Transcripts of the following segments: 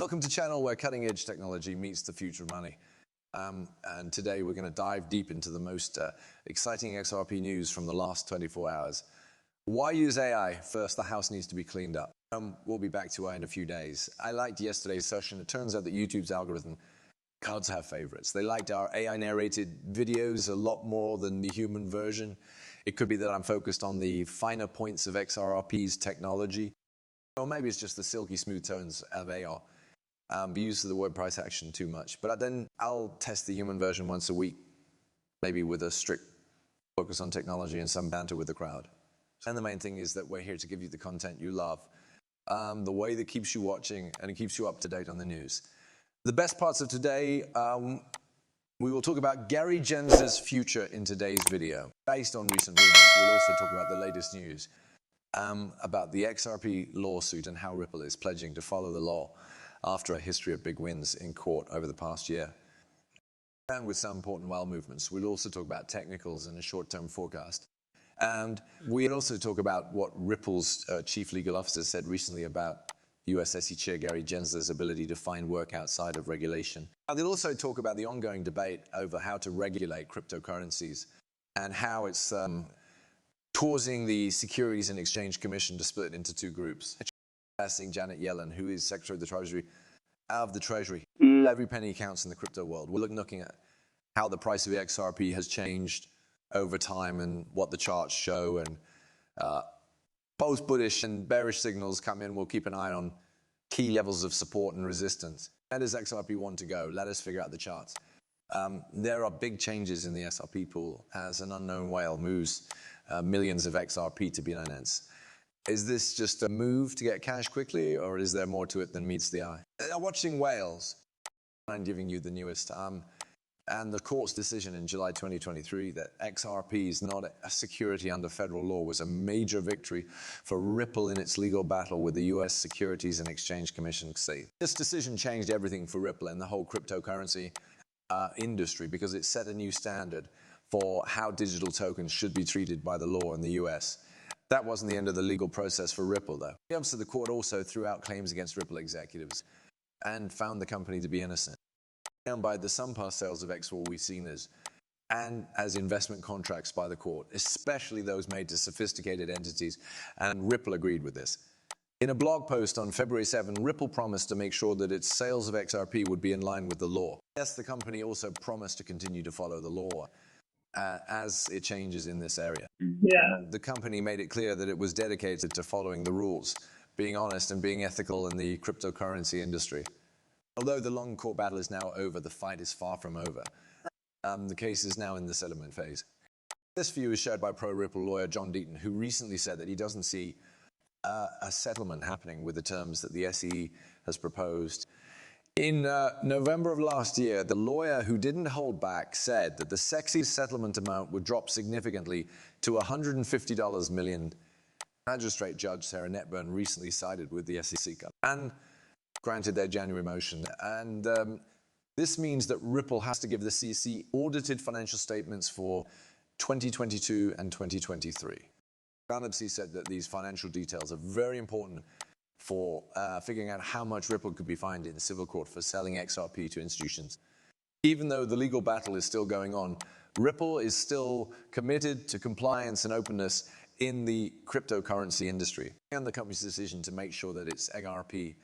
Welcome to the channel where cutting edge technology meets the future of money. And today we're going to dive deep into the most exciting XRP news from the last 24 hours. Why use AI? First, the house needs to be cleaned up. We'll be back to AI in a few days. I liked yesterday's session. It turns out that YouTube's algorithm cards have favorites. They liked our AI narrated videos a lot more than the human version. It could be that I'm focused on the finer points of XRP's technology. Or maybe it's just the silky smooth tones of AR. Be used to the word price action too much. But then I'll test the human version once a week, maybe with a strict focus on technology and some banter with the crowd. And the main thing is that we're here to give you the content you love, the way that keeps you watching and it keeps you up to date on the news. The best parts of today, we will talk about Gary Gensler's future in today's video. Based on recent rumors, we'll also talk about the latest news about the XRP lawsuit and how Ripple is pledging to follow the law after a history of big wins in court over the past year. And with some important whale movements, we'll also talk about technicals and a short-term forecast. And we'll also talk about what Ripple's chief legal officer said recently about US SEC Chair Gary Gensler's ability to find work outside of regulation. And they'll also talk about the ongoing debate over how to regulate cryptocurrencies and how it's causing the Securities and Exchange Commission to split into two groups. Asking Janet Yellen, who is Secretary of the Treasury. Every penny counts in the crypto world. We're looking at how the price of the XRP has changed over time and what the charts show. And both bullish and bearish signals come in. We'll keep an eye on key levels of support and resistance. Where does XRP want to go? Let us figure out the charts. There are big changes in the SRP pool as an unknown whale moves millions of XRP to Binance. Is this just a move to get cash quickly, or is there more to it than meets the eye? Watching whales, I'm giving you the newest, and the court's decision in July 2023 that XRP is not a security under federal law was a major victory for Ripple in its legal battle with the US Securities and Exchange Commission. This decision changed everything for Ripple and the whole cryptocurrency industry because it set a new standard for how digital tokens should be treated by the law in the US. That wasn't the end of the legal process for Ripple, though. The court also threw out claims against Ripple executives and found the company to be innocent. And by the some past sales of XOR we've seen as investment contracts by the court, especially those made to sophisticated entities, and Ripple agreed with this. In a blog post on February 7, Ripple promised to make sure that its sales of XRP would be in line with the law. Yes, the company also promised to continue to follow the law as it changes in this area. Yeah. The company made it clear that it was dedicated to following the rules, being honest and being ethical in the cryptocurrency industry. Although the long court battle is now over, the fight is far from over. The case is now in the settlement phase. This view is shared by pro-Ripple lawyer John Deaton, who recently said that he doesn't see a settlement happening with the terms that the SEC has proposed. In November of last year, the lawyer who didn't hold back said that the sexy settlement amount would drop significantly to $150 million. Magistrate Judge Sarah Netburn recently sided with the SEC and granted their January motion. And this means that Ripple has to give the SEC audited financial statements for 2022 and 2023. Banabsi said that these financial details are very important for figuring out how much Ripple could be fined in the civil court for selling XRP to institutions. Even though the legal battle is still going on, Ripple is still committed to compliance and openness in the cryptocurrency industry. And the company's decision to make sure that its XRP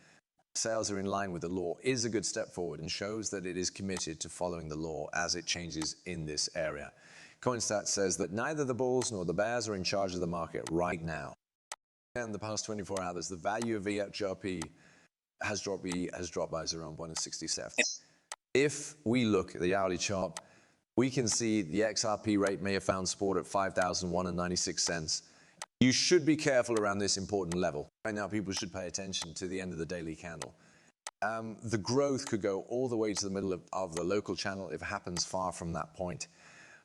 sales are in line with the law is a good step forward and shows that it is committed to following the law as it changes in this area. Coinstat says that neither the bulls nor the bears are in charge of the market right now. In the past 24 hours, the value of XRP has dropped by 0.67. If we look at the hourly chart, we can see the XRP rate may have found support at 5,001.96 cents. You should be careful around this important level. Right now, people should pay attention to the end of the daily candle. The growth could go all the way to the middle of the local channel if it happens far from that point.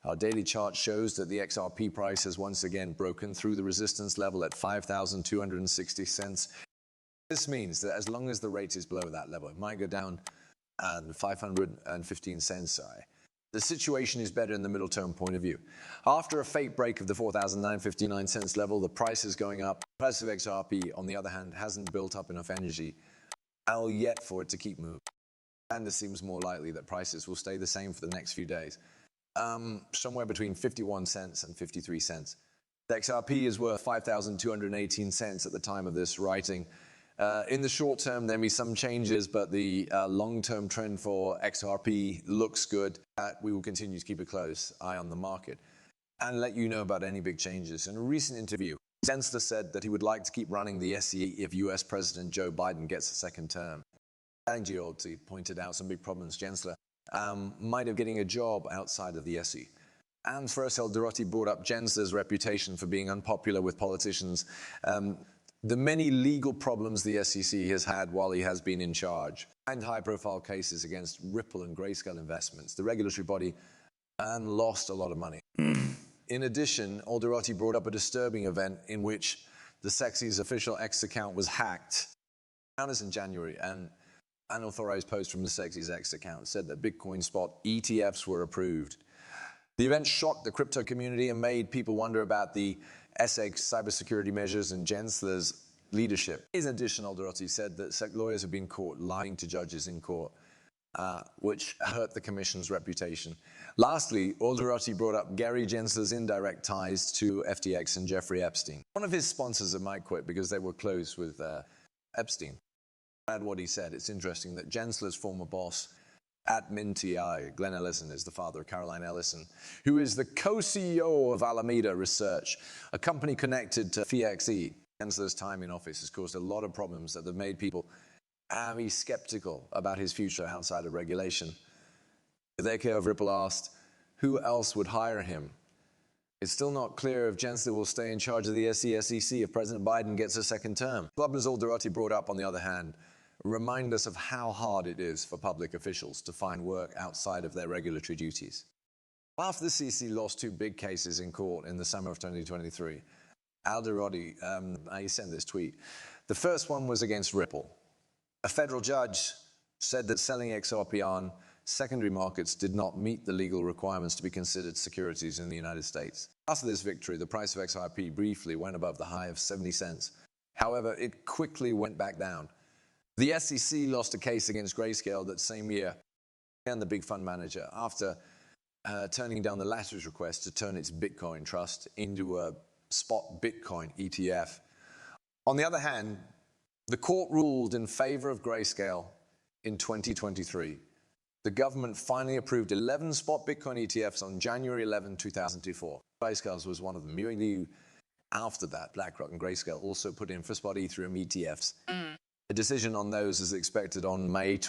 Our daily chart shows that the XRP price has once again broken through the resistance level at 5,260 cents. This means that as long as the rate is below that level, it might go down 515 cents. The situation is better in the middle term point of view. After a fake break of the 4,959 cents level, the price is going up. The price of XRP, on the other hand, hasn't built up enough energy yet for it to keep moving. And it seems more likely that prices will stay the same for the next few days. Somewhere between 51 cents and 53 cents. The XRP is worth 5,218 cents at the time of this writing. In the short term, there may be some changes, but the long-term trend for XRP looks good. We will continue to keep a close eye on the market and let you know about any big changes. In a recent interview, Gensler said that he would like to keep running the SE if US President Joe Biden gets a second term. He pointed out some big problems Gensler might have getting a job outside of the SE. And first, Dorothy brought up Gensler's reputation for being unpopular with politicians. The many legal problems the SEC has had while he has been in charge, and high-profile cases against Ripple and Grayscale investments, the regulatory body, and lost a lot of money. In addition, Alderotti brought up a disturbing event in which the SEC's official X account was hacked. Found in January, and an unauthorized post from the SEC's X account said that Bitcoin spot ETFs were approved. The event shocked the crypto community and made people wonder about the SEC's cybersecurity measures and Gensler's leadership. In addition, Alderotti said that SEC lawyers have been caught lying to judges in court, which hurt the commission's reputation. Lastly, Alderotti brought up Gary Gensler's indirect ties to FTX and Jeffrey Epstein. One of his sponsors might quit because they were close with Epstein. Add what he said. It's interesting that Gensler's former boss at MintTI, Glenn Ellison, is the father of Caroline Ellison, who is the co-CEO of Alameda Research, a company connected to FTX. Gensler's time in office has caused a lot of problems that have made people be skeptical about his future outside of regulation. The AK of Ripple asked, who else would hire him? It's still not clear if Gensler will stay in charge of the SEC if President Biden gets a second term. Problems Alderotti brought up, on the other hand, remind us of how hard it is for public officials to find work outside of their regulatory duties. After the SEC lost two big cases in court in the summer of 2023, Alderotti, he sent this tweet. The first one was against Ripple. A federal judge said that selling XRP on secondary markets did not meet the legal requirements to be considered securities in the United States. After this victory, the price of XRP briefly went above the high of 70 cents. However, it quickly went back down. The SEC lost a case against Grayscale that same year, and the big fund manager, after turning down the latter's request to turn its Bitcoin trust into a spot Bitcoin ETF. On the other hand, the court ruled in favor of Grayscale in 2023. The government finally approved 11 spot Bitcoin ETFs on January 11, 2024. Grayscale was one of them. Immediately after that, BlackRock and Grayscale also put in for spot Ethereum ETFs. A decision on those is expected on May